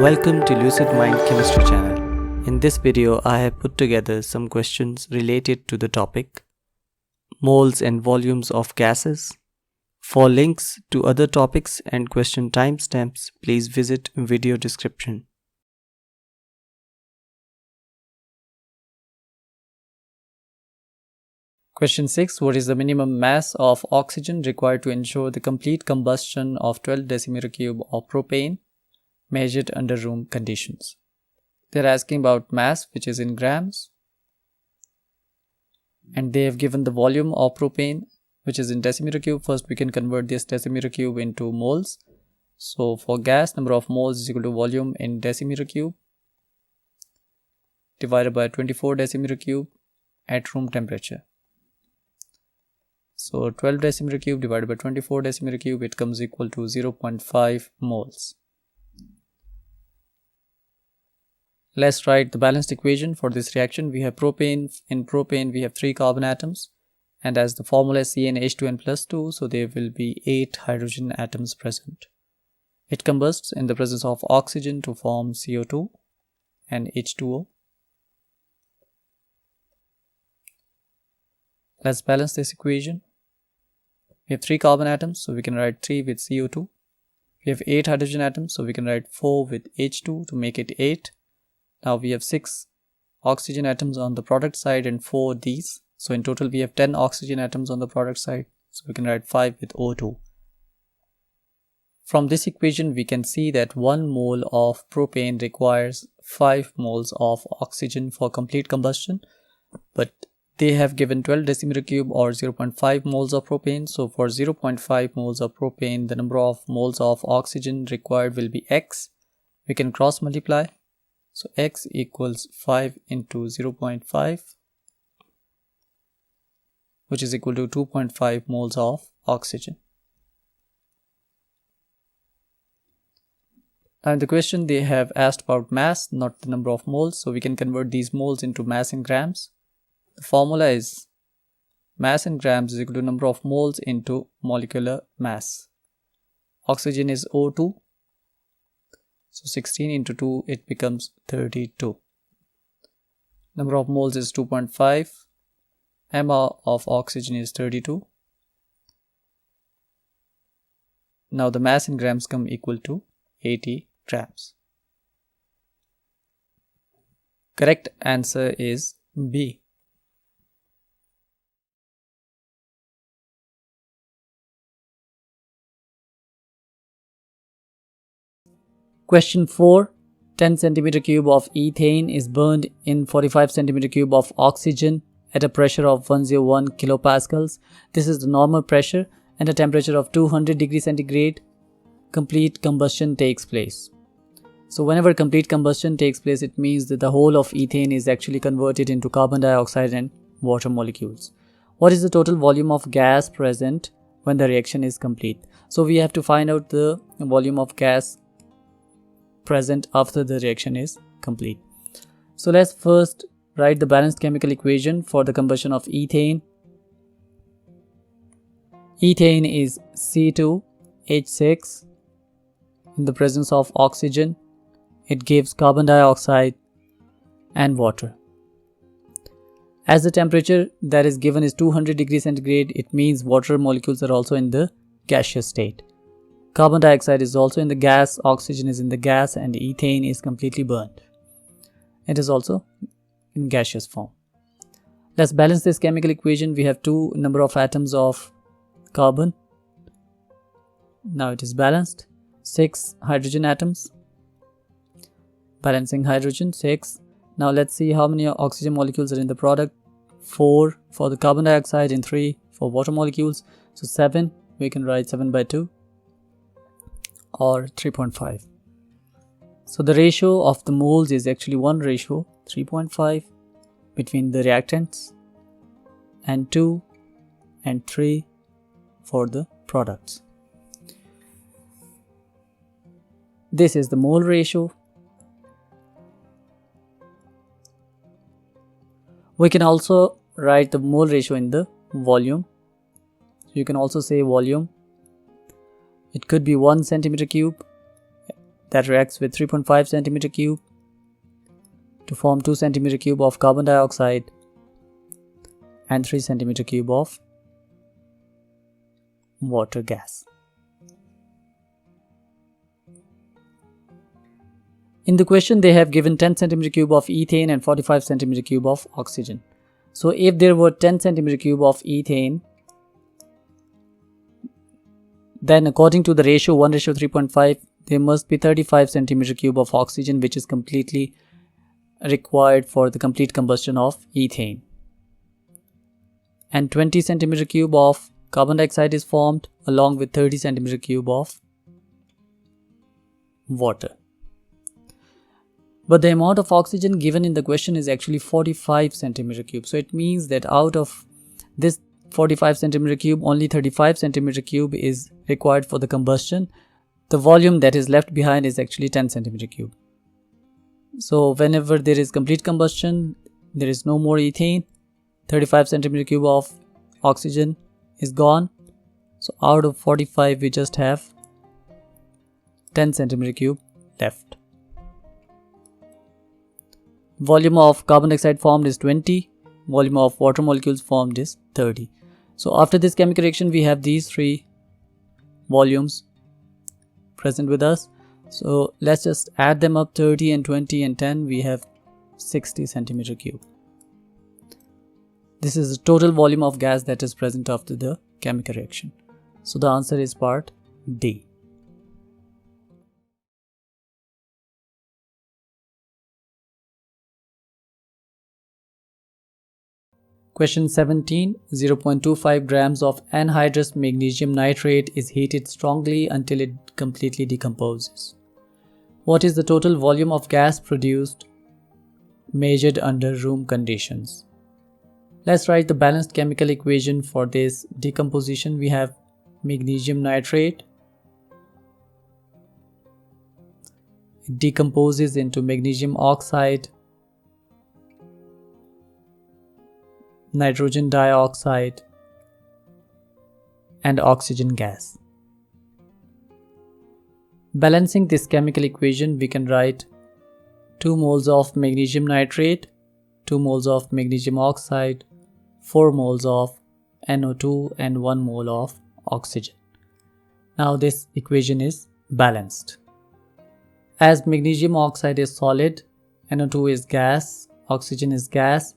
Welcome to Lucid Mind Chemistry channel. In this video, I have put together some questions related to the topic moles and volumes of gases. For links to other topics and question timestamps, please visit video description. Question 6. What is the minimum mass of oxygen required to ensure the complete combustion of 12 decimeter cube of propane measured under room conditions? They are asking about mass, which is in grams, and they have given the volume of propane, which is in decimeter cube. First we can convert this decimeter cube into moles. So for gas, number of moles is equal to volume in decimeter cube divided by 24 decimeter cube at room temperature. So 12 decimeter cube divided by 24 decimeter cube, it comes equal to 0.5 moles. Let's write the balanced equation for this reaction. We have propane. In propane we have 3 carbon atoms, and as the formula is CnH2n plus 2, so there will be 8 hydrogen atoms present. It combusts in the presence of oxygen to form CO2 and H2O. Let's balance this equation. We have 3 carbon atoms, so we can write 3 with CO2. We have 8 hydrogen atoms, so we can write 4 with H2 to make it 8. Now we have 6 oxygen atoms on the product side and 4 these. So in total we have 10 oxygen atoms on the product side. So we can write 5 with O2. From this equation we can see that 1 mole of propane requires 5 moles of oxygen for complete combustion. But they have given 12 decimeter cube or 0.5 moles of propane. So for 0.5 moles of propane, the number of moles of oxygen required will be X. We can cross multiply. So X equals 5 into 0.5, which is equal to 2.5 moles of oxygen. Now in the question they have asked about mass, not the number of moles. So we can convert these moles into mass in grams. The formula is mass in grams is equal to number of moles into molecular mass. Oxygen is O2. So 16 into 2, it becomes 32. Number of moles is 2.5. M of oxygen is 32. Now the mass in grams come equal to 80 grams. Correct answer is B. Question 4. 10 centimeter cube of ethane is burned in 45 centimeter cube of oxygen at a pressure of 101 kilopascals. This is the normal pressure, and a temperature of 200 degrees centigrade. Complete combustion takes place. So whenever complete combustion takes place, it means that the whole of ethane is actually converted into carbon dioxide and water molecules. What is the total volume of gas present when the reaction is complete? So we have to find out the volume of gas present after the reaction is complete. So let's first write the balanced chemical equation for the combustion of ethane. Ethane is C2H6 in the presence of oxygen. It gives carbon dioxide and water. As the temperature that is given is 200 degrees centigrade, it means water molecules are also in the gaseous state. Carbon dioxide is also in the gas, oxygen is in the gas, and ethane is completely burned. It is also in gaseous form. Let's balance this chemical equation. We have 2 number of atoms of carbon. Now it is balanced. 6 hydrogen atoms. Balancing hydrogen, 6. Now let's see how many oxygen molecules are in the product. 4 for the carbon dioxide and 3 for water molecules. So 7, we can write 7 by 2. Or 3.5. So the ratio of the moles is actually 1 ratio 3.5 between the reactants, and 2 and 3 for the products. This is the mole ratio. We can also write the mole ratio in the volume. So you can also say volume. It could be 1 centimeter cube that reacts with 3.5 centimeter cube to form 2 centimeter cube of carbon dioxide and 3 centimeter cube of water gas. In the question, they have given 10 centimeter cube of ethane and 45 centimeter cube of oxygen. So if there were 10 centimeter cube of ethane, then according to the ratio 1:3.5, there must be 35 centimeter cube of oxygen, which is completely required for the complete combustion of ethane. And 20 centimeter cube of carbon dioxide is formed along with 30 centimeter cube of water. But the amount of oxygen given in the question is actually 45 centimeter cube. So it means that out of this 45 centimeter cube, only 35 centimeter cube is required for the combustion. The volume that is left behind is actually 10 centimeter cube. So whenever there is complete combustion, there is no more ethane, 35 centimeter cube of oxygen is gone. So out of 45, we just have 10 centimeter cube left. Volume of carbon dioxide formed is 20, volume of water molecules formed is 30. So after this chemical reaction, we have these three volumes present with us. So let's just add them up, 30 and 20 and 10, we have 60 centimeter cube. This is the total volume of gas that is present after the chemical reaction. So the answer is part D. Question 17. 0.25 grams of anhydrous magnesium nitrate is heated strongly until it completely decomposes. What is the total volume of gas produced measured under room conditions? Let's write the balanced chemical equation for this decomposition. We have magnesium nitrate. It decomposes into magnesium oxide, nitrogen dioxide, and oxygen gas. Balancing this chemical equation, we can write 2 moles of magnesium nitrate, 2 moles of magnesium oxide, 4 moles of NO2 and 1 mole of oxygen. Now this equation is balanced. As magnesium oxide is solid, NO2 is gas, oxygen is gas,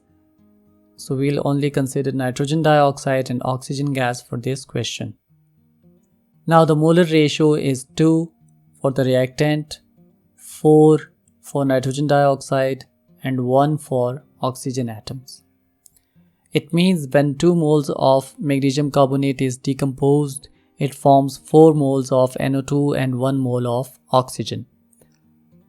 so we'll only consider nitrogen dioxide and oxygen gas for this question. Now the molar ratio is 2 for the reactant, 4 for nitrogen dioxide and 1 for oxygen atoms. It means when 2 moles of magnesium carbonate is decomposed, it forms 4 moles of NO2 and 1 mole of oxygen.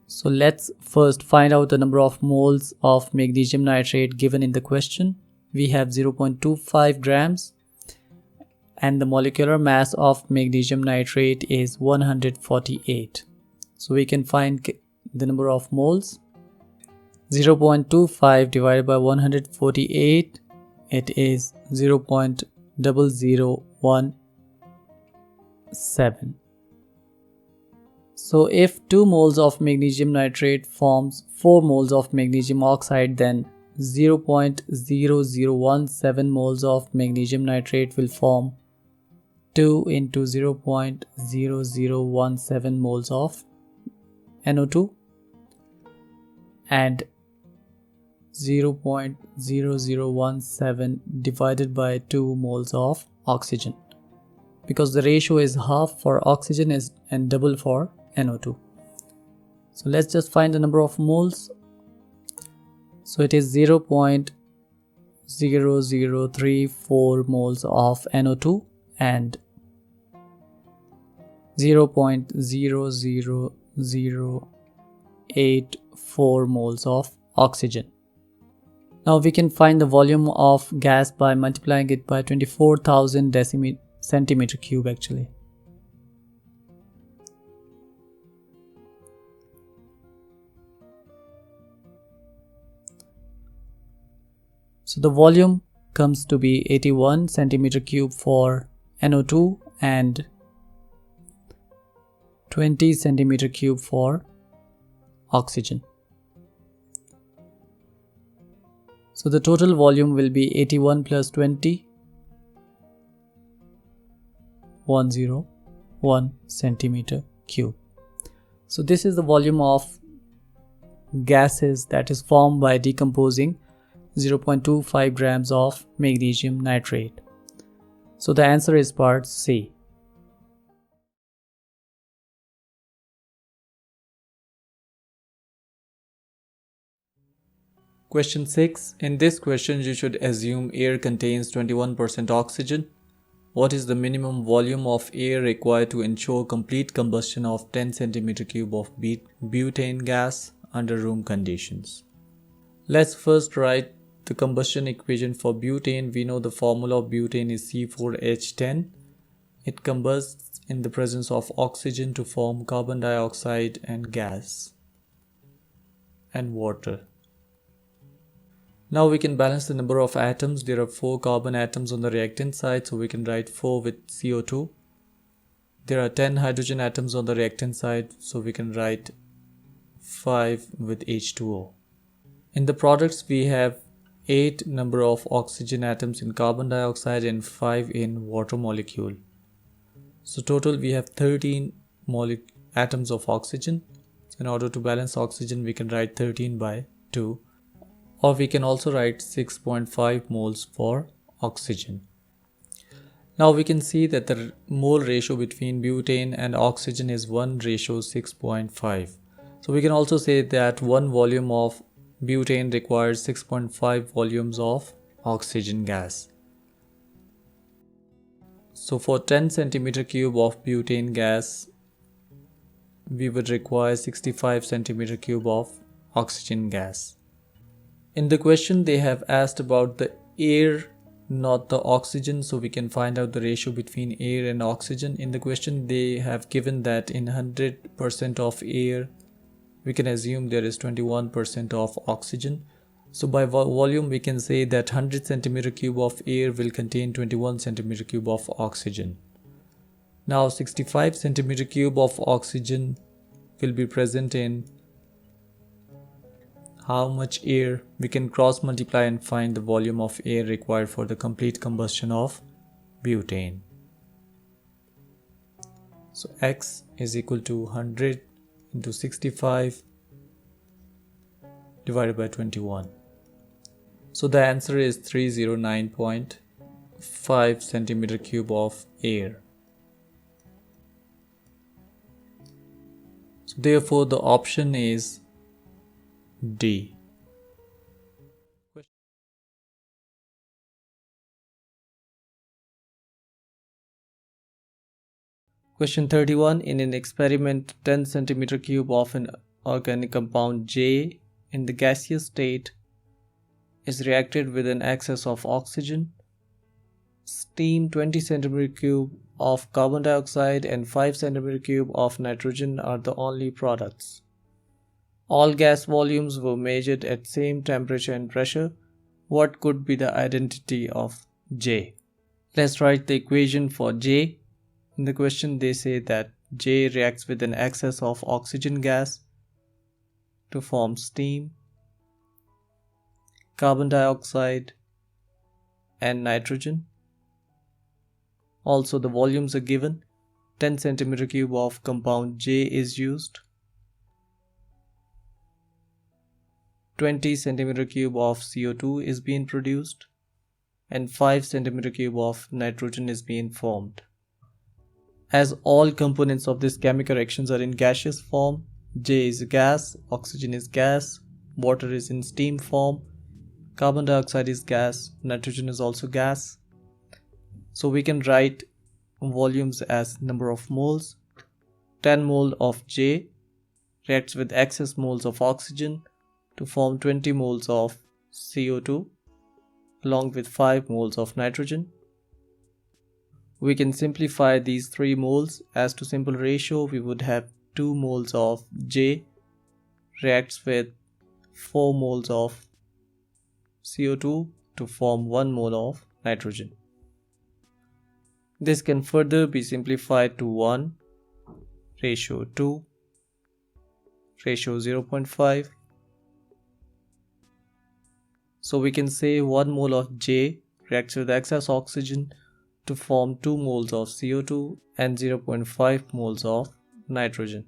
So let's first find out the number of moles of magnesium nitrate given in the question. We have 0.25 grams and the molecular mass of magnesium nitrate is 148. So we can find the number of moles. 0.25 divided by 148, it is 0.0017. So if 2 moles of magnesium nitrate forms 4 moles of magnesium oxide, then 0.0017 moles of magnesium nitrate will form 2 into 0.0017 moles of NO2 and 0.0017 divided by 2 moles of oxygen, because the ratio is half for oxygen and double for NO2. So let's just find the number of moles. So it is 0.0034 moles of NO2 and 0.00084 moles of oxygen. Now we can find the volume of gas by multiplying it by 24,000 centimeter cube actually. So the volume comes to be 81 centimeter cube for NO2 and 20 centimeter cube for oxygen. So the total volume will be 81 plus 20, 101 centimeter cube. So this is the volume of gases that is formed by decomposing 0.25 grams of magnesium nitrate. So the answer is part C. Question 6. In this question, you should assume air contains 21% oxygen. What is the minimum volume of air required to ensure complete combustion of 10 centimeter cube of butane gas under room conditions? Let's first write the combustion equation for butane. We know the formula of butane is C4H10. It combusts in the presence of oxygen to form carbon dioxide and gas and water. Now we can balance the number of atoms. There are 4 carbon atoms on the reactant side, so we can write 4 with CO2. There are 10 hydrogen atoms on the reactant side, so we can write 5 with H2O. In the products, we have 8 number of oxygen atoms in carbon dioxide and 5 in water molecule. So total we have 13 atoms of oxygen. In order to balance oxygen, we can write 13 by 2. Or we can also write 6.5 moles for oxygen. Now we can see that the mole ratio between butane and oxygen is 1:6.5. So we can also say that 1 volume of butane requires 6.5 volumes of oxygen gas. So for 10 centimeter cube of butane gas, we would require 65 centimeter cube of oxygen gas. In the question, they have asked about the air, not the oxygen, so we can find out the ratio between air and oxygen. In the question, they have given that in 100% of air, we can assume there is 21% of oxygen. So by volume, we can say that 100 centimeter cube of air will contain 21 centimeter cube of oxygen. Now 65 centimeter cube of oxygen will be present in how much air? We can cross multiply and find the volume of air required for the complete combustion of butane. So X is equal to 100 into 65 divided by 21. So the answer is 309.5 centimeter cube of air. So therefore the option is D. Question 31. In an experiment, 10 centimeter cube of an organic compound J in the gaseous state is reacted with an excess of oxygen. Steam 20 centimeter cube of carbon dioxide and 5 centimeter cube of nitrogen are the only products. All gas volumes were measured at same temperature and pressure. What could be the identity of J? Let's write the equation for J. In the question, they say that J reacts with an excess of oxygen gas to form steam, carbon dioxide, and nitrogen. Also, the volumes are given. 10 centimeter cube of compound J is used. 20 centimeter cube of CO2 is being produced and 5 centimeter cube of nitrogen is being formed. As all components of this chemical reactions are in gaseous form, J is gas, oxygen is gas, water is in steam form, carbon dioxide is gas, nitrogen is also gas. So we can write volumes as number of moles. 10 mole of J reacts with excess moles of oxygen to form 20 moles of CO2 along with 5 moles of nitrogen. We can simplify these 3 moles as to simple ratio. We would have 2 moles of J reacts with 4 moles of CO2 to form 1 mole of nitrogen. This can further be simplified to 1 ratio 2, ratio 0.5. So we can say 1 mole of J reacts with excess oxygen to form 2 moles of CO2 and 0.5 moles of nitrogen.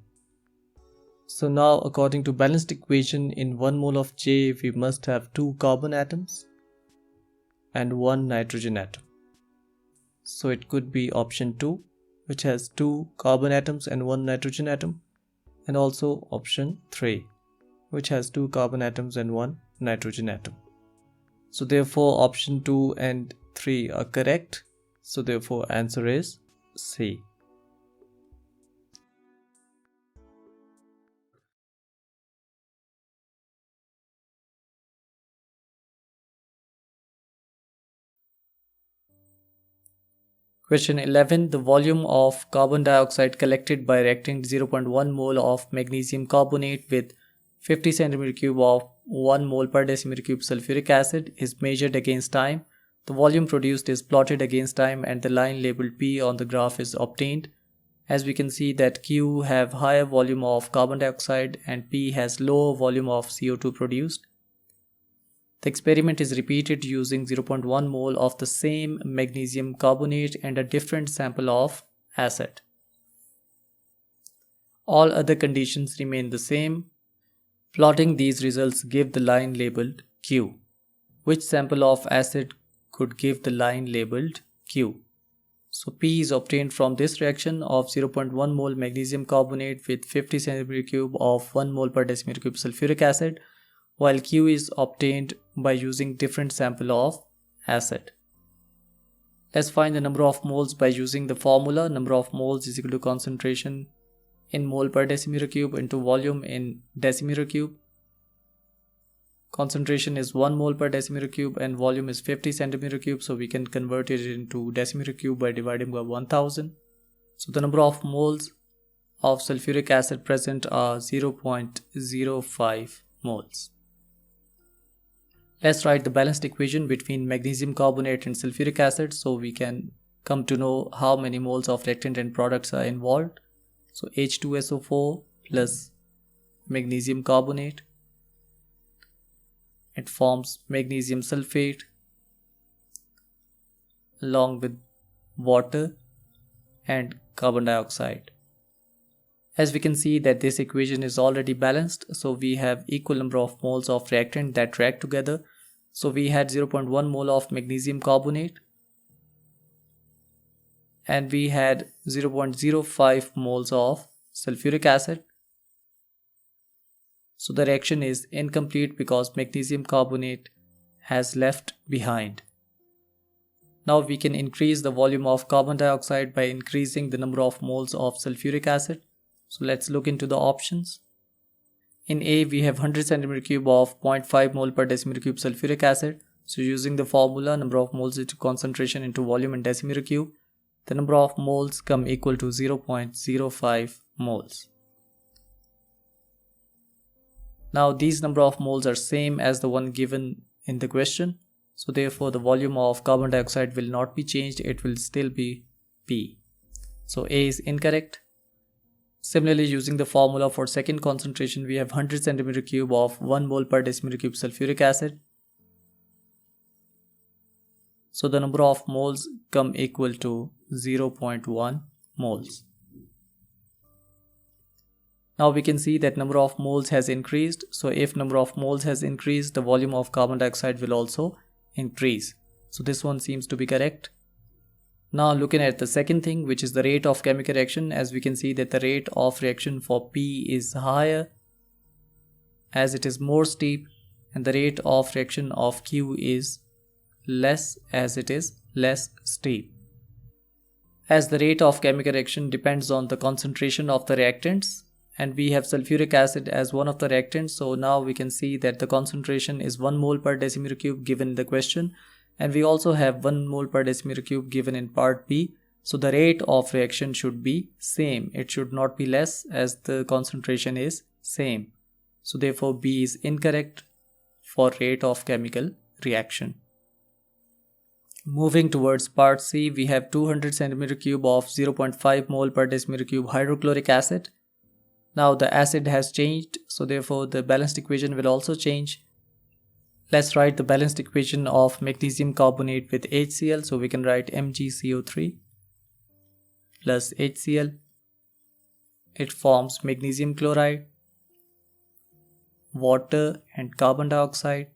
So now, according to balanced equation, in 1 mole of J we must have 2 carbon atoms and 1 nitrogen atom. So it could be option 2, which has 2 carbon atoms and 1 nitrogen atom, and also option 3, which has 2 carbon atoms and 1 nitrogen atom. So therefore option 2 and 3 are correct. So therefore answer is C. Question 11. The volume of carbon dioxide collected by reacting 0.1 mole of magnesium carbonate with 50 cm3 of 1 mole per decimeter cube sulfuric acid is measured against time. The volume produced is plotted against time and the line labeled P on the graph is obtained. As we can see that Q have higher volume of carbon dioxide and P has lower volume of CO2 produced. The experiment is repeated using 0.1 mole of the same magnesium carbonate and a different sample of acid. All other conditions remain the same. Plotting these results give the line labeled Q. Which sample of acid could give the line labeled Q? So P is obtained from this reaction of 0.1 mole magnesium carbonate with 50 cm3 of 1 mole per decimeter cube sulfuric acid, while Q is obtained by using different sample of acid. Let's find the number of moles by using the formula. Number of moles is equal to concentration in mole per decimeter cube into volume in decimeter cube. Concentration is 1 mole per decimeter cube and volume is 50 centimeter cube, so we can convert it into decimeter cube by dividing by 1000. So the number of moles of sulfuric acid present are 0.05 moles. Let's write the balanced equation between magnesium carbonate and sulfuric acid so we can come to know how many moles of reactant and products are involved. So H2SO4 plus magnesium carbonate, it forms magnesium sulfate along with water and carbon dioxide. As we can see that this equation is already balanced, so we have equal number of moles of reactant that react together. So we had 0.1 mole of magnesium carbonate and we had 0.05 moles of sulfuric acid. So the reaction is incomplete because magnesium carbonate has left behind. Now we can increase the volume of carbon dioxide by increasing the number of moles of sulfuric acid. So let's look into the options. In A we have 100 cm3 of 0.5 mole per decimeter cube sulfuric acid. So using the formula number of moles into concentration into volume in decimeter cube, the number of moles come equal to 0.05 moles. Now these number of moles are same as the one given in the question. So therefore the volume of carbon dioxide will not be changed, it will still be P. So A is incorrect. Similarly, using the formula for second concentration, we have 100 cm3 of 1 mole per decimeter cube sulfuric acid. So the number of moles come equal to 0.1 moles. Now we can see that number of moles has increased. So if number of moles has increased, the volume of carbon dioxide will also increase. So this one seems to be correct. Now looking at the second thing, which is the rate of chemical reaction, as we can see that the rate of reaction for P is higher as it is more steep, and the rate of reaction of Q is less as it is less steep. As the rate of chemical reaction depends on the concentration of the reactants, and we have sulfuric acid as one of the reactants, so now we can see that the concentration is 1 mole per decimeter cube given in the question, and we also have 1 mole per decimeter cube given in part B. So the rate of reaction should be same, it should not be less as the concentration is same. So therefore B is incorrect for rate of chemical reaction. Moving towards part C, we have 200 centimeter cube of 0.5 mole per decimeter cube hydrochloric acid. Now the acid has changed, so therefore the balanced equation will also change. Let's write the balanced equation of magnesium carbonate with HCl. So we can write MgCO3 plus HCl. It forms magnesium chloride, water and carbon dioxide.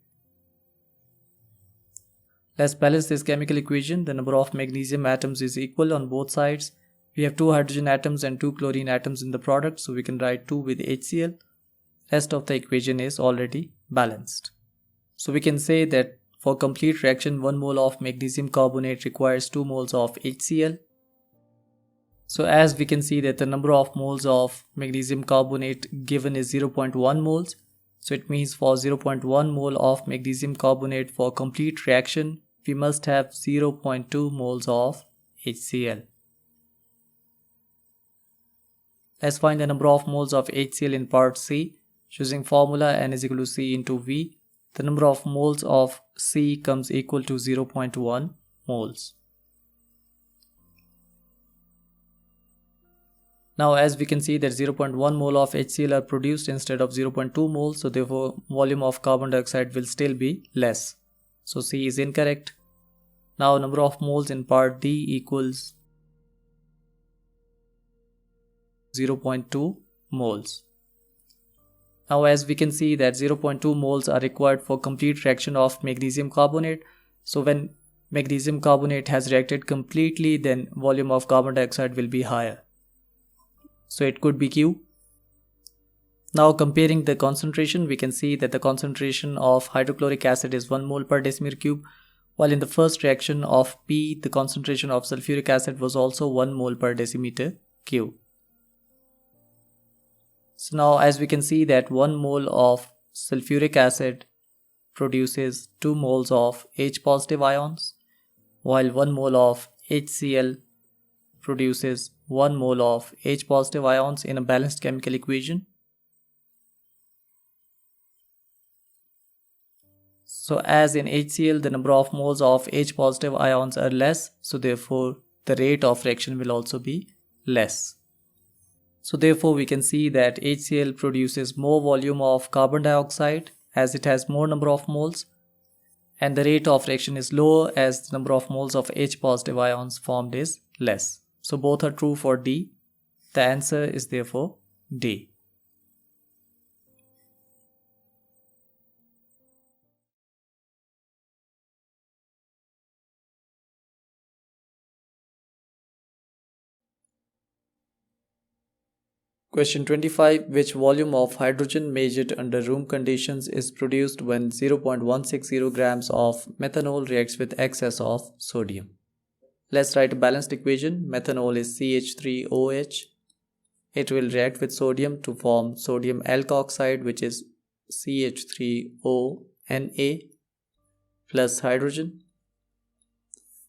Let's balance this chemical equation. The number of magnesium atoms is equal on both sides. We have 2 hydrogen atoms and 2 chlorine atoms in the product, so we can write 2 with HCl. Rest of the equation is already balanced. So we can say that for complete reaction, 1 mole of magnesium carbonate requires 2 moles of HCl. So as we can see that the number of moles of magnesium carbonate given is 0.1 moles. So it means for 0.1 mole of magnesium carbonate for complete reaction, we must have 0.2 moles of HCl. Let's find the number of moles of HCl in part C. Using formula N is equal to C into V. The number of moles of C comes equal to 0.1 moles. Now as we can see that 0.1 mole of HCl are produced instead of 0.2 moles, so therefore volume of carbon dioxide will still be less. So C is incorrect. Now number of moles in part D equals 0.2 moles. Now as we can see that 0.2 moles are required for complete reaction of magnesium carbonate. So when magnesium carbonate has reacted completely, then volume of carbon dioxide will be higher. So it could be Q. Now comparing the concentration, we can see that the concentration of hydrochloric acid is 1 mole per decimeter cube, while in the first reaction of P, the concentration of sulfuric acid was also 1 mole per decimeter cube. So now as we can see that 1 mole of sulfuric acid produces 2 moles of H positive ions, while 1 mole of HCl produces 1 mole of H positive ions in a balanced chemical equation. So as in HCl, the number of moles of H positive ions are less, so therefore the rate of reaction will also be less. So therefore we can see that HCl produces more volume of carbon dioxide as it has more number of moles, and the rate of reaction is lower as the number of moles of H positive ions formed is less. So both are true for D. The answer is therefore D. Question 25. Which volume of hydrogen measured under room conditions is produced when 0.160 grams of methanol reacts with excess of sodium? Let's write a balanced equation. Methanol is CH3OH. It will react with sodium to form sodium alkoxide, which is CH3ONa plus hydrogen.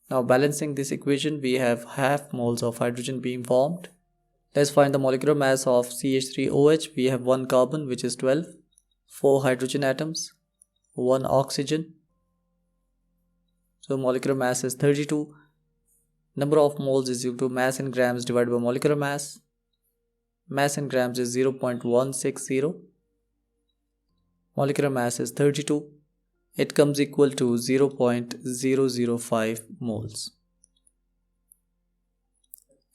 Now balancing this equation, we have half moles of hydrogen being formed. Let's find the molecular mass of CH3OH. We have 1 carbon, which is 12, 4 hydrogen atoms, 1 oxygen. So molecular mass is 32. Number of moles is equal to mass in grams divided by molecular mass. Mass in grams is 0.160. Molecular mass is 32. It comes equal to 0.005 moles.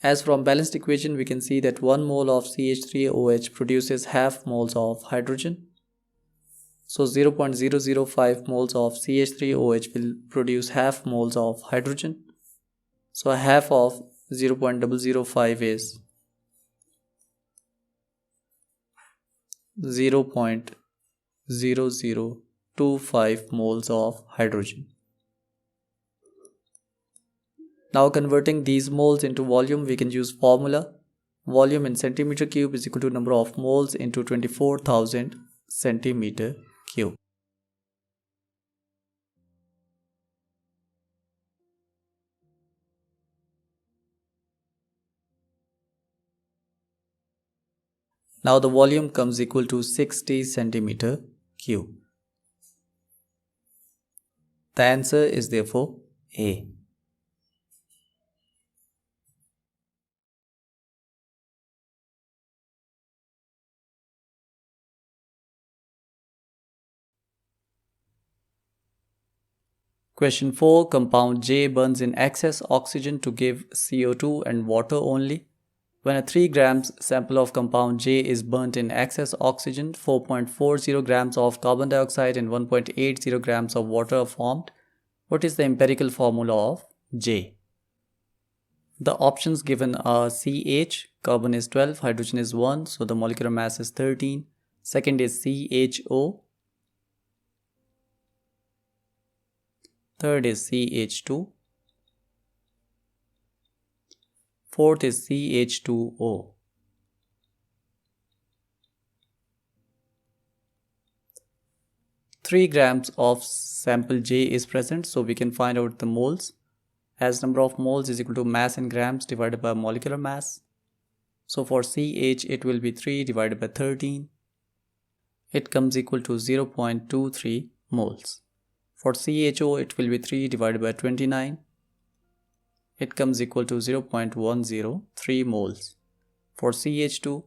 As from balanced equation, we can see that 1 mole of CH3OH produces half moles of hydrogen. So 0.005 moles of CH3OH will produce half moles of hydrogen. So half of 0.005 is 0.0025 moles of hydrogen. Now converting these moles into volume, we can use formula. Volume in centimeter cube is equal to number of moles into 24,000 centimeter cube. Now the volume comes equal to 60 centimeter cube. The answer is therefore A. Question 4. Compound J burns in excess oxygen to give CO2 and water only. When a 3 grams sample of compound J is burnt in excess oxygen, 4.40 grams of carbon dioxide and 1.80 grams of water are formed. What is the empirical formula of J? The options given are CH, carbon is 12, hydrogen is 1, so the molecular mass is 13. Second is CHO. Third is CH2. Fourth is CH2O. Three grams of sample J is present, so we can find out the moles, as number of moles is equal to mass in grams divided by molecular mass. So for CH it will be 3 divided by 13. It comes equal to 0.23 moles. For CHO it will be 3 divided by 29. It comes equal to 0.103 moles. For CH2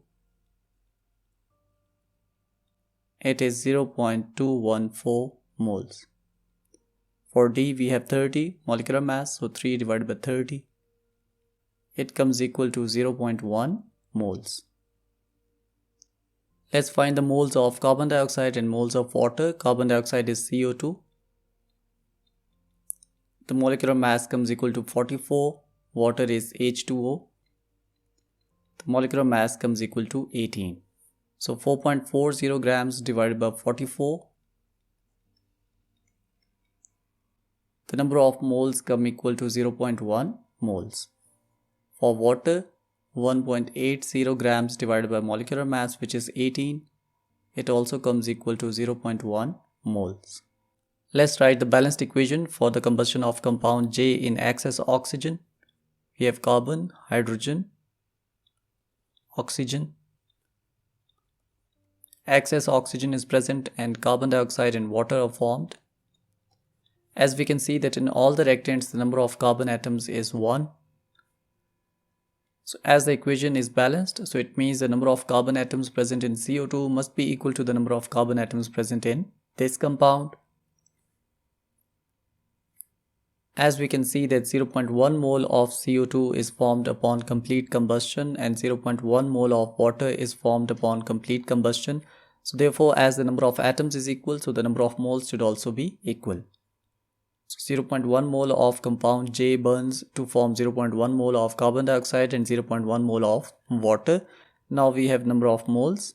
it is 0.214 moles. For D we have 30 molecular mass, so 3 divided by 30. It comes equal to 0.1 moles. Let's find the moles of carbon dioxide and moles of water. Carbon dioxide is CO2. The molecular mass comes equal to 44. Water is H2O. The molecular mass comes equal to 18. So 4.40 grams divided by 44. The number of moles come equal to 0.1 moles. For water, 1.80 grams divided by molecular mass, which is 18. It also comes equal to 0.1 moles. Let's write the balanced equation for the combustion of compound J in excess oxygen. We have carbon, hydrogen, oxygen. Excess oxygen is present and carbon dioxide and water are formed. As we can see that in all the reactants the number of carbon atoms is 1. So as the equation is balanced, so it means the number of carbon atoms present in CO2 must be equal to the number of carbon atoms present in this compound. As we can see that 0.1 mole of CO2 is formed upon complete combustion and 0.1 mole of water is formed upon complete combustion. So therefore, as the number of atoms is equal, so the number of moles should also be equal. So 0.1 mole of compound J burns to form 0.1 mole of carbon dioxide and 0.1 mole of water. Now we have number of moles.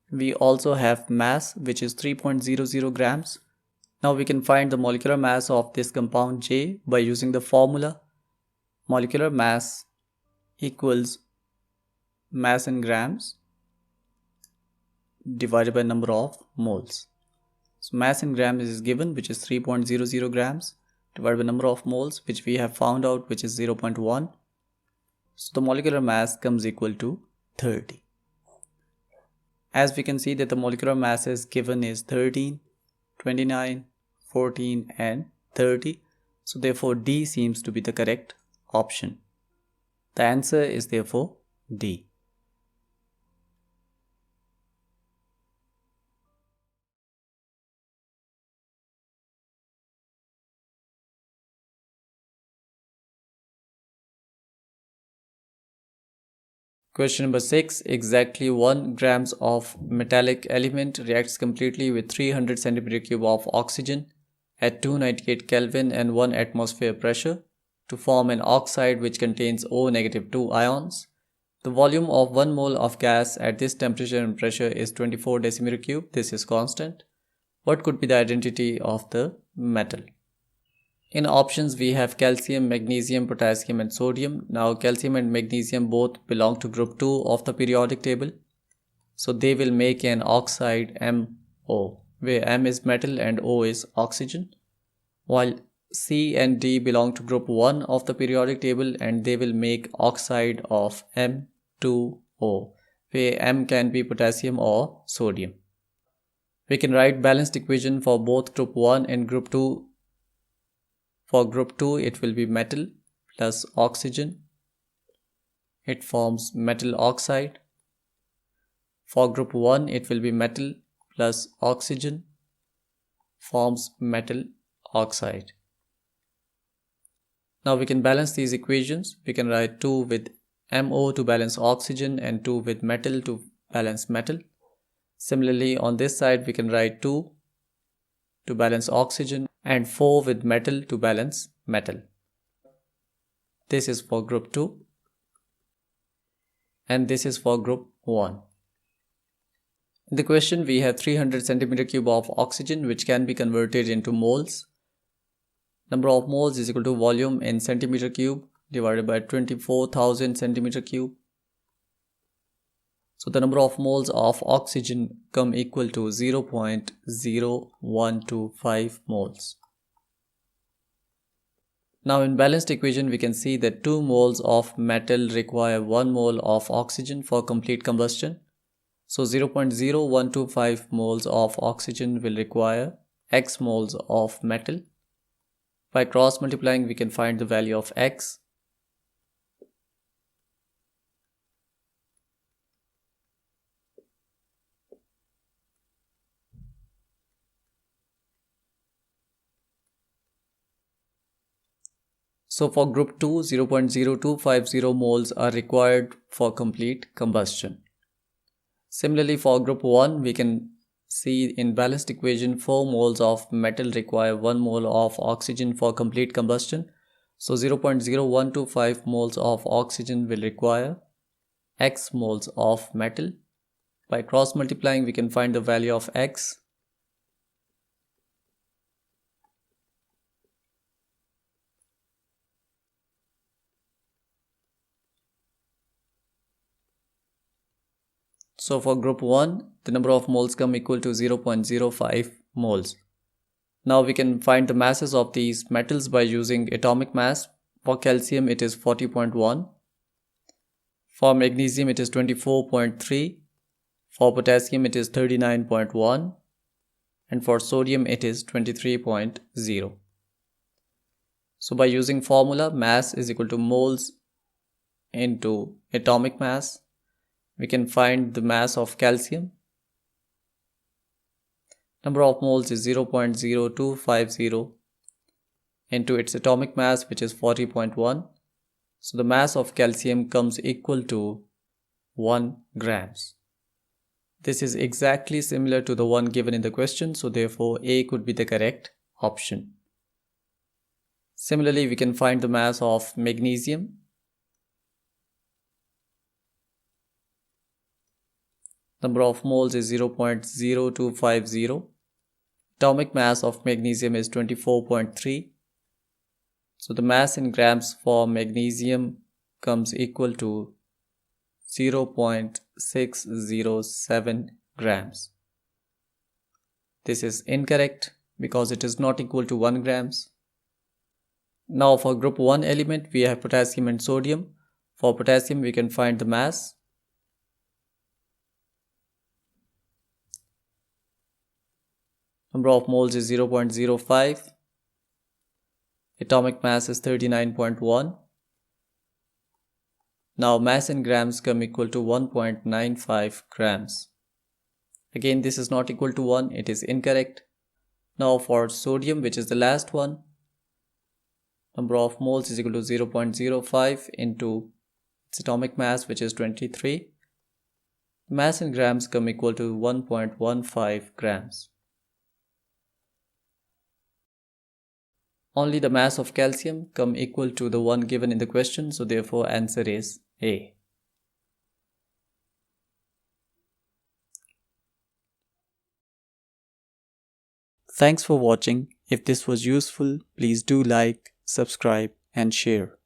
We also have mass, which is 3.00 grams. Now we can find the molecular mass of this compound J by using the formula. Molecular mass equals mass in grams divided by number of moles. So mass in grams is given, which is 3.00 grams divided by number of moles, which we have found out, which is 0.1. So the molecular mass comes equal to 30. As we can see that the molecular masses given is 13, 29, 14 and 30. So therefore D seems to be the correct option. The answer is therefore D. Question number 6. Exactly 1 grams of metallic element reacts completely with 300 cm3 of oxygen at 298 Kelvin and 1 atmosphere pressure to form an oxide which contains O-2 ions. The volume of 1 mole of gas at this temperature and pressure is 24 decimeter-cube. This is constant. What could be the identity of the metal? In options we have calcium, magnesium, potassium and sodium. Now calcium and magnesium both belong to group 2 of the periodic table. So they will make an oxide MO, where M is metal and O is oxygen. While C and D belong to group 1 of the periodic table and they will make oxide of M2O, where M can be potassium or sodium. We can write balanced equation for both group 1 and group 2. For group 2 it will be metal plus oxygen. It forms metal oxide. For group 1 it will be metal plus oxygen, forms metal oxide. Now we can balance these equations. We can write 2 with MO to balance oxygen and 2 with metal to balance metal. Similarly, on this side we can write 2 to balance oxygen and 4 with metal to balance metal. This is for group 2 and this is for group 1. In the question we have 300 cm³ of oxygen which can be converted into moles. Number of moles is equal to volume in cm³ divided by 24,000 cm³. So the number of moles of oxygen come equal to 0.0125 moles. Now in balanced equation we can see that 2 moles of metal require 1 mole of oxygen for complete combustion. So 0.0125 moles of oxygen will require X moles of metal. By cross multiplying we can find the value of X. So for group 2, 0.0250 moles are required for complete combustion. Similarly, for group 1, we can see in balanced equation 4 moles of metal require 1 mole of oxygen for complete combustion. So 0.0125 moles of oxygen will require X moles of metal. By cross multiplying, we can find the value of X. So for group 1, the number of moles come equal to 0.05 moles. Now we can find the masses of these metals by using atomic mass. For calcium it is 40.1. For magnesium it is 24.3. For potassium it is 39.1. And for sodium it is 23.0. So by using formula mass is equal to moles into atomic mass, we can find the mass of calcium. Number of moles is 0.0250 into its atomic mass, which is 40.1. So the mass of calcium comes equal to 1 grams. This is exactly similar to the one given in the question, so therefore A could be the correct option. Similarly, we can find the mass of magnesium. Number of moles is 0.0250. Atomic mass of magnesium is 24.3. So the mass in grams for magnesium comes equal to 0.607 grams. This is incorrect because it is not equal to 1 grams. Now for group 1 element we have potassium and sodium. For potassium we can find the mass. Number of moles is 0.05. Atomic mass is 39.1. Now mass in grams come equal to 1.95 grams. Again this is not equal to 1, it is incorrect. Now for sodium, which is the last one, number of moles is equal to 0.05 into its atomic mass, which is 23. Mass in grams come equal to 1.15 grams. Only the mass of calcium come equal to the one given in the question, so therefore answer is A. Thanks for watching. If this was useful, please do like, subscribe and share.